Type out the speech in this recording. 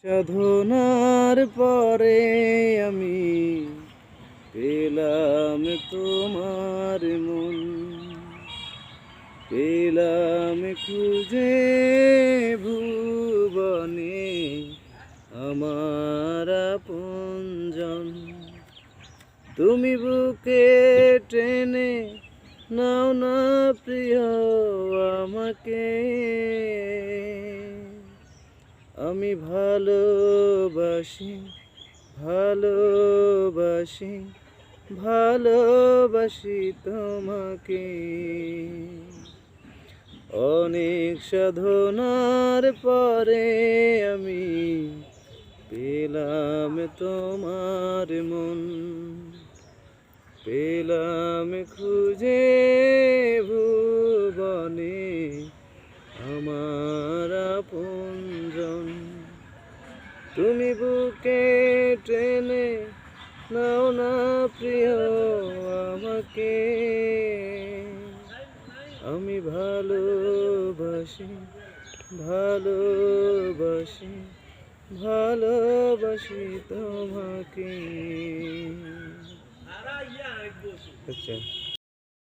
সাধনার পরে আমি পেলাম তোমার মন, পেলাম খুঁজে ভুবনে আমার আপনজন। তুমি বুকে টেনে নাও না প্রিয় আমাকে, আমি ভালোবাসি ভালোবাসি ভালোবাসি তোমাকে। অনেক সাধনার পরে আমি পেলাম তোমার মন, পেলাম খুঁজে ভুবনে আমার আপনজন। তুমি বুকে টেনে নাও না প্রিয় আমাকে, আমি ভালোবাসি ভালোবাসি ভালোবাসি তোমাকে। আচ্ছা।